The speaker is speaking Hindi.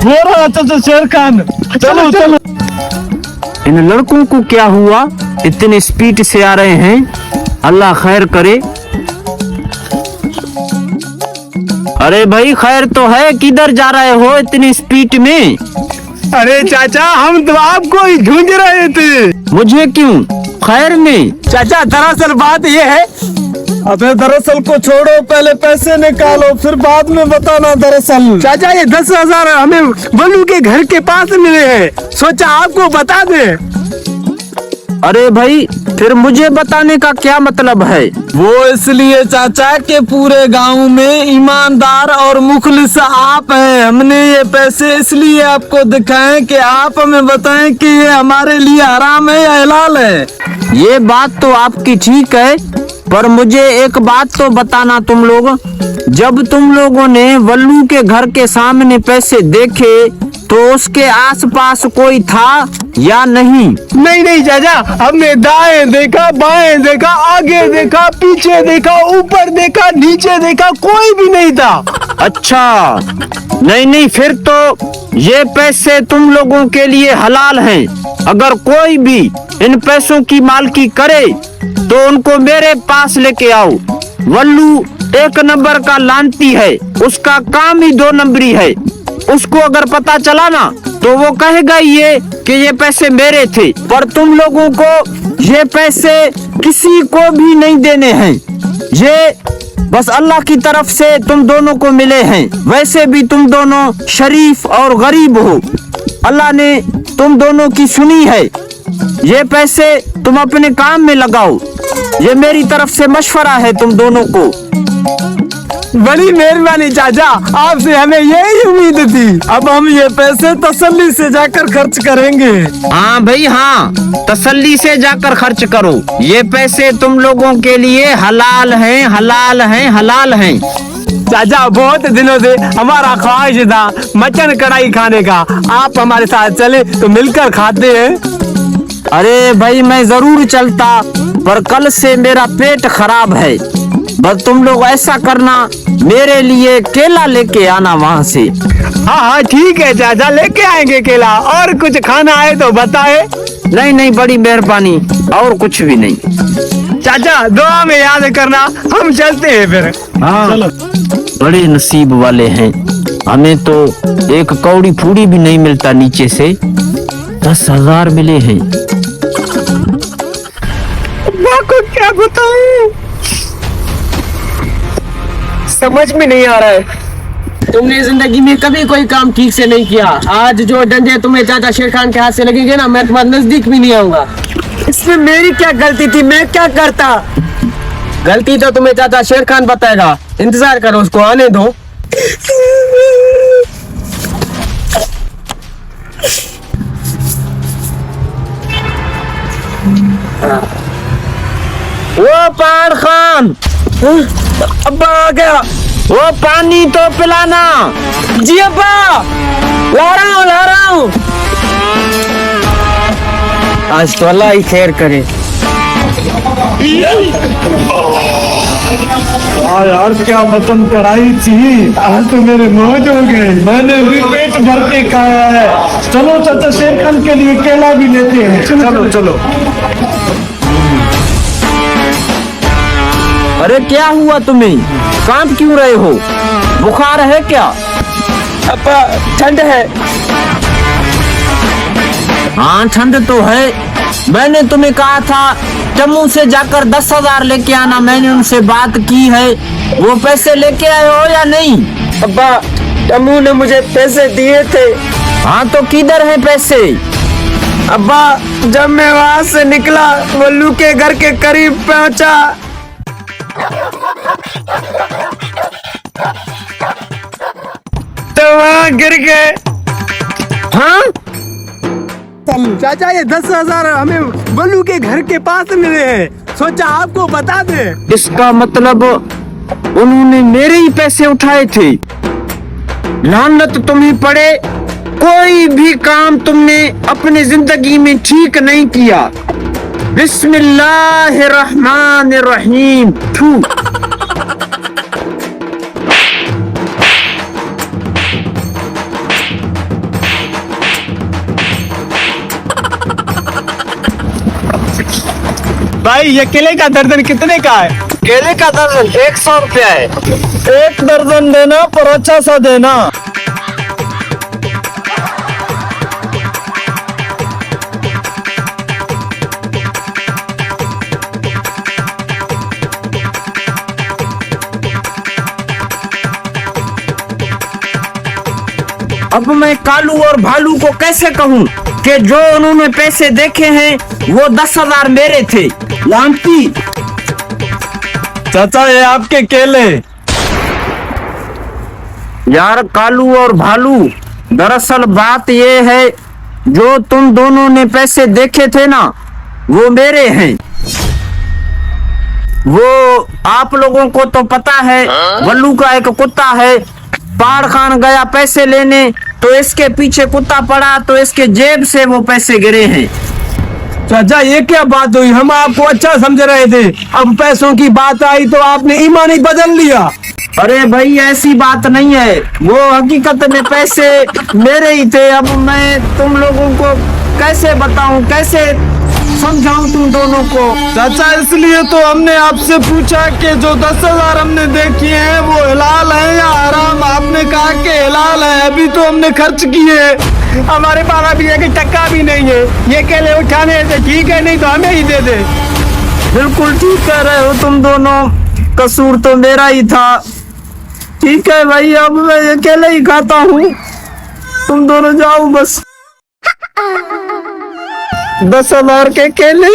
हो रहा था तो शेर खान। चलो चलो। इन लड़कों को क्या हुआ, इतनी स्पीड से आ रहे हैं, अल्लाह खैर करे। अरे भाई खैर तो है, किधर जा रहे हो इतनी स्पीड में? अरे चाचा हम तो आपको ही ढूंढ रहे थे। मुझे क्यों? खैर में? चाचा दरअसल बात ये है। अबे दरअसल को छोड़ो, पहले पैसे निकालो फिर बाद में बताना। दरअसल चाचा ये 10,000 हमें बल्लू के घर के पास मिले हैं, सोचा आपको बता दे। अरे भाई फिर मुझे बताने का क्या मतलब है? वो इसलिए चाचा के पूरे गांव में ईमानदार और मुखलिस आप हैं। हमने ये पैसे इसलिए आपको दिखाए कि आप हमें बताएं कि ये हमारे लिए हराम है या हलाल है। ये बात तो आपकी ठीक है, पर मुझे एक बात तो बताना तुम लोग, जब तुम लोगों ने वल्लू के घर के सामने पैसे देखे तो उसके आसपास कोई था या नहीं? नहीं नहीं चाचा, हमने दाएं देखा, बाएं देखा, आगे देखा, पीछे देखा, ऊपर देखा, नीचे देखा, कोई भी नहीं था। अच्छा नहीं नहीं, फिर तो ये पैसे तुम लोगों के लिए हलाल हैं। अगर कोई भी इन पैसों की मालकी करे तो उनको मेरे पास लेके आओ। वल्लू 1 नंबर का लानती है, उसका काम ही 2 नंबरी है। उसको अगर पता चला ना तो वो कहेगा ये कि ये पैसे मेरे थे, पर तुम लोगों को ये पैसे किसी को भी नहीं देने हैं। ये बस अल्लाह की तरफ से तुम दोनों को मिले हैं। वैसे भी तुम दोनों शरीफ और गरीब हो, अल्लाह ने तुम दोनों की सुनी है। ये पैसे तुम अपने काम में लगाओ, ये मेरी तरफ से मशवरा है तुम दोनों को। बड़ी मेहरबानी चाचा, आपसे हमें यही उम्मीद थी। अब हम ये पैसे तसल्ली से जाकर खर्च करेंगे। हाँ भाई हाँ, तसल्ली से जाकर खर्च करो। ये पैसे तुम लोगों के लिए हलाल हैं, हलाल हैं, हलाल हैं। चाचा बहुत दिनों से हमारा ख्वाहिश था मटन कढ़ाई खाने का, आप हमारे साथ चले तो मिलकर खाते हैं। अरे भाई मैं जरूर चलता, पर कल से मेरा पेट खराब है। बस तुम लोग ऐसा करना, मेरे लिए केला लेके आना वहाँ से। हाँ हाँ ठीक है चाचा, लेके आएंगे केला। और कुछ खाना आए तो बताए। नहीं नहीं, बड़ी मेहरबानी, और कुछ भी नहीं। चाचा दुआ में याद करना, हम चलते हैं फिर। हाँ चलो। बड़े नसीब वाले हैं, हमें तो एक कौड़ी फूड़ी भी नहीं मिलता, नीचे से 10,000 मिले हैं। को क्या बताऊं, समझ में नहीं आ रहा है। तुमने जिंदगी में कभी कोई काम ठीक से नहीं किया। आज जो डंडे तुम्हें चाचा शेर खान के हाथ से लगेंगे ना, मैं तुम्हारे नजदीक भी नहीं आऊंगा। इसमें मेरी क्या गलती थी, मैं क्या करता? गलती तो तुम्हें चाचा शेर खान बताएगा, इंतजार करो, उसको आने दो। वो पहाड़ खान, अब्बा आ गया। वो पानी तो पिलाना। जी अब्बा, ला रहा हूँ। आज तो अल्लाह ही खैर करे। यार क्या मटन कढ़ाई थी, आज तो मेरे मौज हो गए। मैंने भी पेट भर के खाया है। चलो चाचा शेर खान के लिए केला भी लेते हैं। चलो चलो। अरे क्या हुआ तुम्हें, कांप क्यों रहे हो? बुखार है क्या? अब्बा ठंड है। हाँ ठंड तो है। मैंने तुम्हें कहा था टम्मू से जाकर 10,000 लेके आना, मैंने उनसे बात की है। वो पैसे लेके आए हो या नहीं? अब्बा टम्मू ने मुझे पैसे दिए थे। हाँ तो किधर है पैसे? अब्बा जब मैं वहाँ से निकला, वल्लू के घर के करीब पहुँचा तो वहाँ गिर गए। हाँ चाचा ये 10,000 हमें वल्लू के घर के पास मिले हैं, सोचा आपको बता दे। इसका मतलब उन्होंने मेरे ही पैसे उठाए थे। लानत तुम्हें पड़े, कोई भी काम तुमने अपनी जिंदगी में ठीक नहीं किया। बिस्मिल्लाहिर्रहमानिर्रहीम। भाई ये केले का दर्जन कितने का है? केले का दर्जन 100 रुपया है। एक दर्जन देना पर अच्छा सा देना। अब मैं कालू और भालू को कैसे कहूँ कि जो उन्होंने पैसे देखे हैं वो 10,000 मेरे थे। लांती। चाचा ये आपके केले। यार कालू और भालू, दरअसल बात ये है, जो तुम दोनों ने पैसे देखे थे ना वो मेरे हैं। वो आप लोगों को तो पता है, वल्लू का एक कुत्ता है, पहाड़ खान गया पैसे लेने तो इसके पीछे कुत्ता पड़ा तो इसके जेब से वो पैसे गिरे हैं। चाचा ये क्या बात हुई? हम आपको अच्छा समझ रहे थे, अब पैसों की बात आई तो आपने ईमान ही बदल लिया। अरे भाई ऐसी बात नहीं है, वो हकीकत में पैसे मेरे ही थे। अब मैं तुम लोगों को कैसे बताऊं, कैसे समझाऊं तुम दोनों को? चाचा इसलिए तो हमने आपसे पूछा कि जो 10,000 हमने देखी हैं वो हलाल है या हराम। आपने कहा कि हलाल है। अभी तो हमने खर्च किए, हमारे पास अभी एक टक्का भी नहीं है। ये केले उठाने से ठीक है, नहीं तो हमें ही दे दे। बिल्कुल ठीक कह रहे हो तुम दोनों, कसूर तो मेरा ही था। ठीक है भाई, अब मैं अकेले ही खाता हूँ, तुम दोनों जाओ बस। 10,000 के केले।